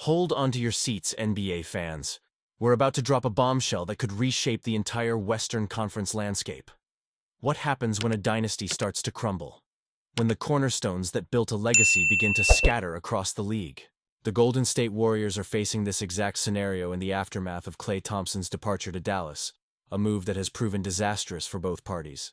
Hold onto your seats, NBA fans. We're about to drop a bombshell that could reshape the entire Western Conference landscape. What happens when a dynasty starts to crumble? When the cornerstones that built a legacy begin to scatter across the league? The Golden State Warriors are facing this exact scenario in the aftermath of Klay Thompson's departure to Dallas, a move that has proven disastrous for both parties.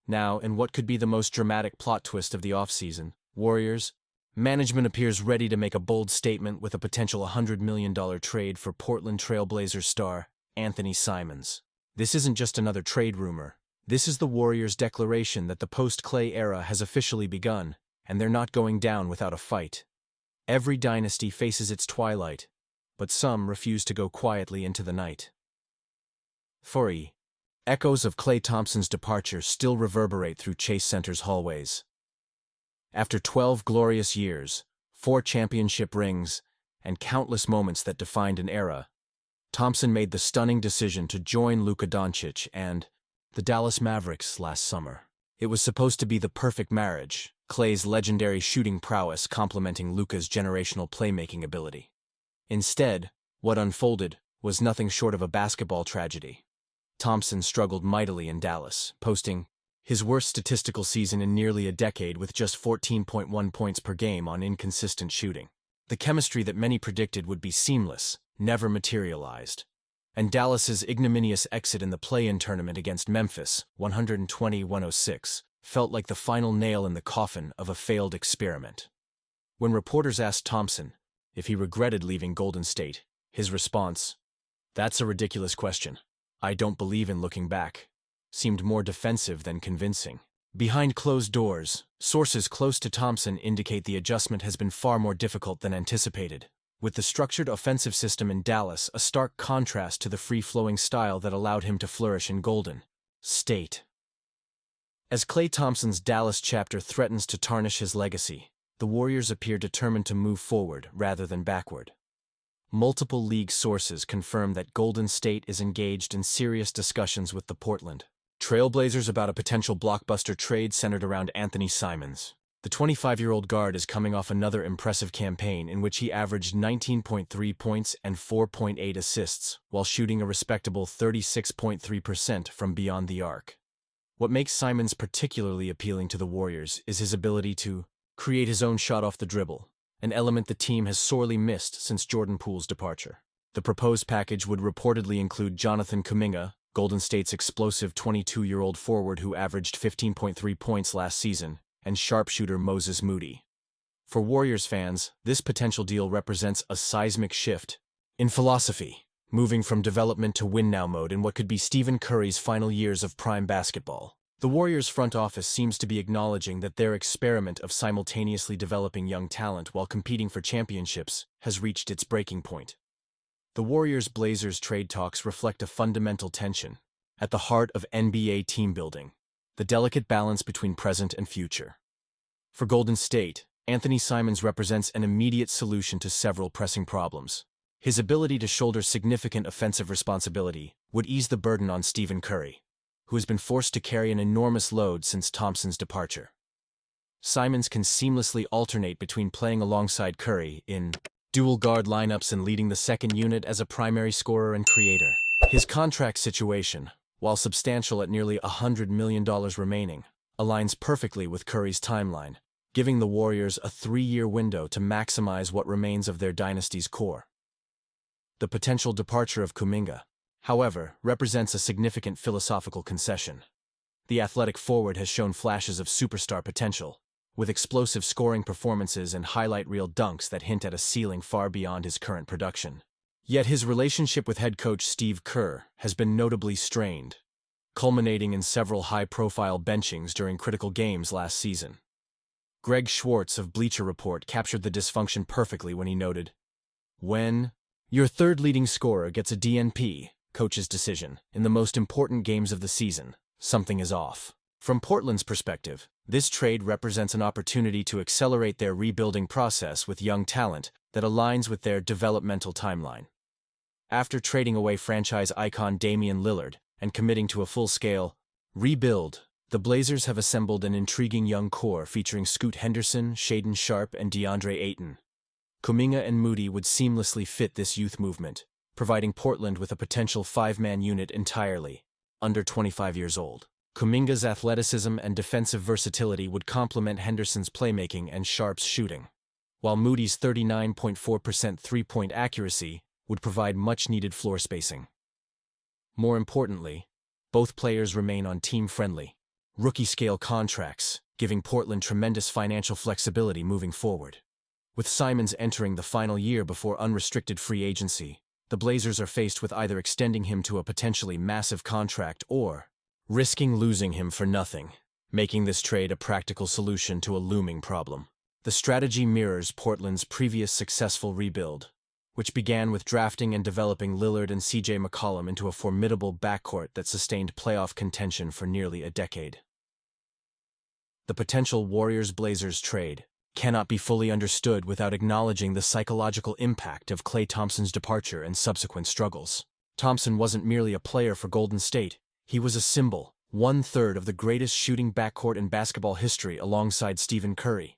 Now, in what could be the most dramatic plot twist of the offseason, Warriors management appears ready to make a bold statement with a potential $100 million trade for Portland Trail Blazers star Anthony Simons. This isn't just another trade rumor. This is the Warriors' declaration that the post-Klay era has officially begun, and they're not going down without a fight. Every dynasty faces its twilight, but some refuse to go quietly into the night. 4. Echoes of Klay Thompson's departure still reverberate through Chase Center's hallways. After 12 glorious years, 4 championship rings, and countless moments that defined an era, Thompson made the stunning decision to join Luka Doncic and the Dallas Mavericks last summer. It was supposed to be the perfect marriage, Klay's legendary shooting prowess complementing Luka's generational playmaking ability. Instead, what unfolded was nothing short of a basketball tragedy. Thompson struggled mightily in Dallas, posting his worst statistical season in nearly a decade with just 14.1 points per game on inconsistent shooting. The chemistry that many predicted would be seamless never materialized, and Dallas's ignominious exit in the play-in tournament against Memphis, 120-106, felt like the final nail in the coffin of a failed experiment. When reporters asked Thompson if he regretted leaving Golden State, his response, "That's a ridiculous question. I don't believe in looking back," seemed more defensive than convincing. Behind closed doors, sources close to Thompson indicate the adjustment has been far more difficult than anticipated, with the structured offensive system in Dallas a stark contrast to the free-flowing style that allowed him to flourish in Golden State. As Klay Thompson's Dallas chapter threatens to tarnish his legacy, the Warriors appear determined to move forward rather than backward. Multiple league sources confirm that Golden State is engaged in serious discussions with the Portland Trail Blazers about a potential blockbuster trade centered around Anthony Simons. The 25-year-old guard is coming off another impressive campaign in which he averaged 19.3 points and 4.8 assists, while shooting a respectable 36.3% from beyond the arc. What makes Simons particularly appealing to the Warriors is his ability to create his own shot off the dribble, an element the team has sorely missed since Jordan Poole's departure. The proposed package would reportedly include Jonathan Kuminga, Golden State's explosive 22-year-old forward who averaged 15.3 points last season, and sharpshooter Moses Moody. For Warriors fans, this potential deal represents a seismic shift in philosophy, moving from development to win-now mode in what could be Stephen Curry's final years of prime basketball. The Warriors' front office seems to be acknowledging that their experiment of simultaneously developing young talent while competing for championships has reached its breaking point. The Warriors-Blazers trade talks reflect a fundamental tension at the heart of NBA team building, the delicate balance between present and future. For Golden State, Anthony Simons represents an immediate solution to several pressing problems. His ability to shoulder significant offensive responsibility would ease the burden on Stephen Curry, who has been forced to carry an enormous load since Thompson's departure. Simons can seamlessly alternate between playing alongside Curry in dual guard lineups and leading the second unit as a primary scorer and creator. His contract situation, while substantial at nearly $100 million remaining, aligns perfectly with Curry's timeline, giving the Warriors a 3-year window to maximize what remains of their dynasty's core. The potential departure of Kuminga, however, represents a significant philosophical concession. The athletic forward has shown flashes of superstar potential, with explosive scoring performances and highlight reel dunks that hint at a ceiling far beyond his current production. Yet his relationship with head coach Steve Kerr has been notably strained, culminating in several high-profile benchings during critical games last season. Greg Schwartz of Bleacher Report captured the dysfunction perfectly when he noted, "When your third leading scorer gets a DNP, coach's decision, in the most important games of the season, something is off." From Portland's perspective, this trade represents an opportunity to accelerate their rebuilding process with young talent that aligns with their developmental timeline. After trading away franchise icon Damian Lillard and committing to a full-scale rebuild, the Blazers have assembled an intriguing young core featuring Scoot Henderson, Shaedon Sharpe, and DeAndre Ayton. Kuminga and Moody would seamlessly fit this youth movement, providing Portland with a potential five-man unit entirely, under 25 years old. Kuminga's athleticism and defensive versatility would complement Henderson's playmaking and Sharp's shooting, while Moody's 39.4% three-point accuracy would provide much-needed floor spacing. More importantly, both players remain on team-friendly, rookie-scale contracts, giving Portland tremendous financial flexibility moving forward. With Simons entering the final year before unrestricted free agency, the Blazers are faced with either extending him to a potentially massive contract or risking losing him for nothing, making this trade a practical solution to a looming problem. The strategy mirrors Portland's previous successful rebuild, which began with drafting and developing Lillard and CJ McCollum into a formidable backcourt that sustained playoff contention for nearly a decade. The potential Warriors-Blazers trade cannot be fully understood without acknowledging the psychological impact of Klay Thompson's departure and subsequent struggles. Thompson wasn't merely a player for Golden State, he was a symbol, one-third of the greatest shooting backcourt in basketball history alongside Stephen Curry.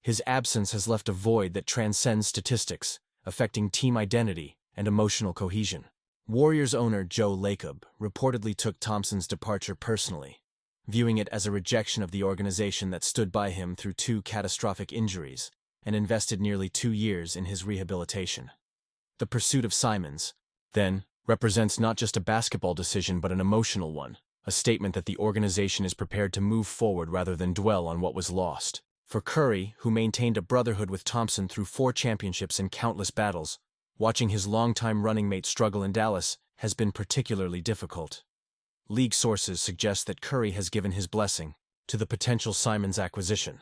His absence has left a void that transcends statistics, affecting team identity and emotional cohesion. Warriors owner Joe Lacob reportedly took Thompson's departure personally, viewing it as a rejection of the organization that stood by him through two catastrophic injuries and invested nearly 2 years in his rehabilitation. The pursuit of Simons, then, represents not just a basketball decision but an emotional one, a statement that the organization is prepared to move forward rather than dwell on what was lost. For Curry, who maintained a brotherhood with Thompson through 4 championships and countless battles, watching his longtime running mate struggle in Dallas has been particularly difficult. League sources suggest that Curry has given his blessing to the potential Simons acquisition,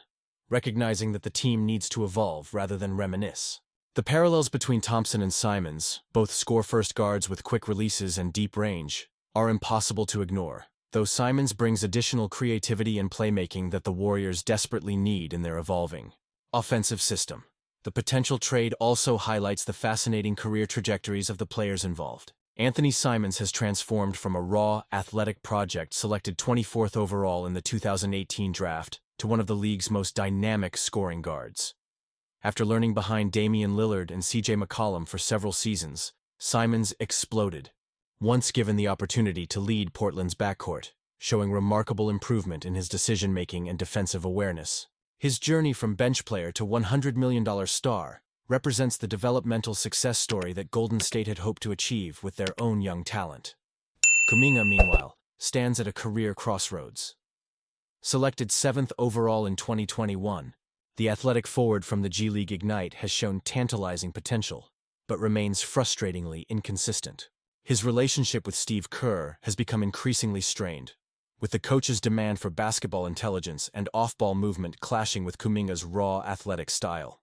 recognizing that the team needs to evolve rather than reminisce. The parallels between Thompson and Simons, both score-first guards with quick releases and deep range, are impossible to ignore, though Simons brings additional creativity and playmaking that the Warriors desperately need in their evolving offensive system. The potential trade also highlights the fascinating career trajectories of the players involved. Anthony Simons has transformed from a raw, athletic project selected 24th overall in the 2018 draft to one of the league's most dynamic scoring guards. After learning behind Damian Lillard and CJ McCollum for several seasons, Simons exploded, once given the opportunity to lead Portland's backcourt, showing remarkable improvement in his decision-making and defensive awareness. His journey from bench player to $100 million star represents the developmental success story that Golden State had hoped to achieve with their own young talent. Kuminga, meanwhile, stands at a career crossroads. Selected 7th overall in 2021, the athletic forward from the G League Ignite has shown tantalizing potential, but remains frustratingly inconsistent. His relationship with Steve Kerr has become increasingly strained, with the coach's demand for basketball intelligence and off-ball movement clashing with Kuminga's raw athletic style.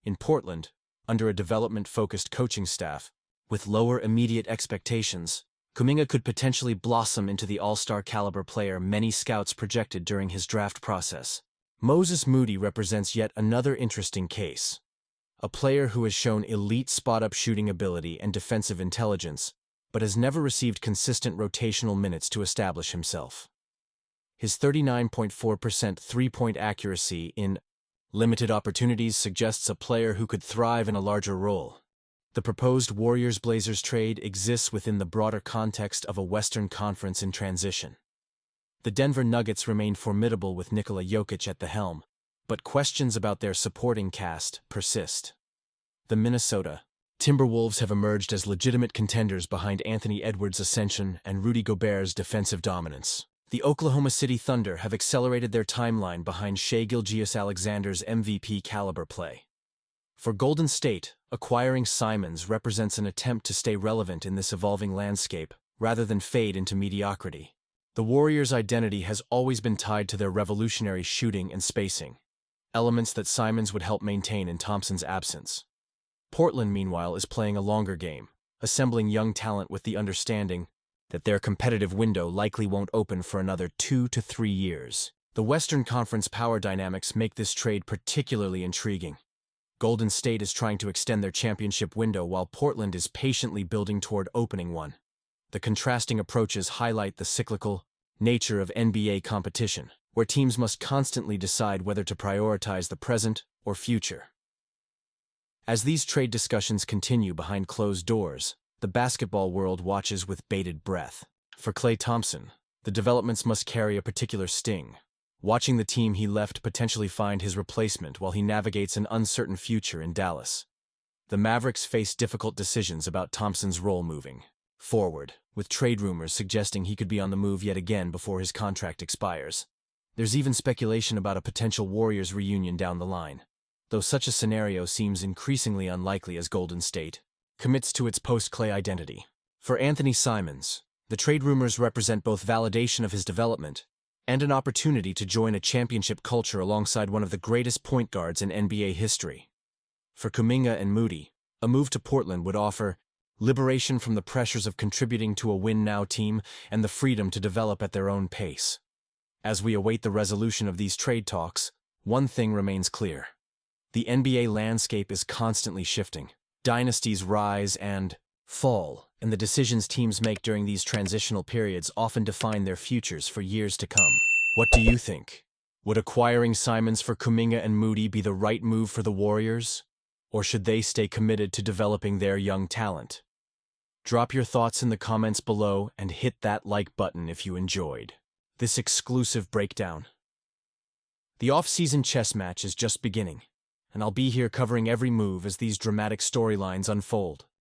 In Portland, under a development-focused coaching staff, with lower immediate expectations, Kuminga could potentially blossom into the all-star caliber player many scouts projected during his draft process. Moses Moody represents yet another interesting case. A player who has shown elite spot-up shooting ability and defensive intelligence, but has never received consistent rotational minutes to establish himself. His 39.4% three-point accuracy in limited opportunities suggests a player who could thrive in a larger role. The proposed Warriors-Blazers trade exists within the broader context of a Western Conference in transition. The Denver Nuggets remain formidable with Nikola Jokic at the helm, but questions about their supporting cast persist. The Minnesota Timberwolves have emerged as legitimate contenders behind Anthony Edwards' ascension and Rudy Gobert's defensive dominance. The Oklahoma City Thunder have accelerated their timeline behind Shai Gilgeous-Alexander's MVP-caliber play. For Golden State, acquiring Simons represents an attempt to stay relevant in this evolving landscape, rather than fade into mediocrity. The Warriors' identity has always been tied to their revolutionary shooting and spacing, elements that Simons would help maintain in Thompson's absence. Portland, meanwhile, is playing a longer game, assembling young talent with the understanding that their competitive window likely won't open for another 2 to 3 years. The Western Conference power dynamics make this trade particularly intriguing. Golden State is trying to extend their championship window while Portland is patiently building toward opening one. The contrasting approaches highlight the cyclical nature of NBA competition, where teams must constantly decide whether to prioritize the present or future. As these trade discussions continue behind closed doors, the basketball world watches with bated breath. For Klay Thompson, the developments must carry a particular sting. Watching the team he left potentially find his replacement while he navigates an uncertain future in Dallas. The Mavericks face difficult decisions about Thompson's role moving forward, with trade rumors suggesting he could be on the move yet again before his contract expires. There's even speculation about a potential Warriors reunion down the line, though such a scenario seems increasingly unlikely as Golden State commits to its post-Klay identity. For Anthony Simons, the trade rumors represent both validation of his development and an opportunity to join a championship culture alongside one of the greatest point guards in NBA history. For Kuminga and Moody, a move to Portland would offer liberation from the pressures of contributing to a win-now team and the freedom to develop at their own pace. As we await the resolution of these trade talks, one thing remains clear. The NBA landscape is constantly shifting. Dynasties rise and fall, and the decisions teams make during these transitional periods often define their futures for years to come. What do you think? Would acquiring Simons for Kuminga and Moody be the right move for the Warriors? Or should they stay committed to developing their young talent? Drop your thoughts in the comments below and hit that like button if you enjoyed this exclusive breakdown. The off-season chess match is just beginning, and I'll be here covering every move as these dramatic storylines unfold.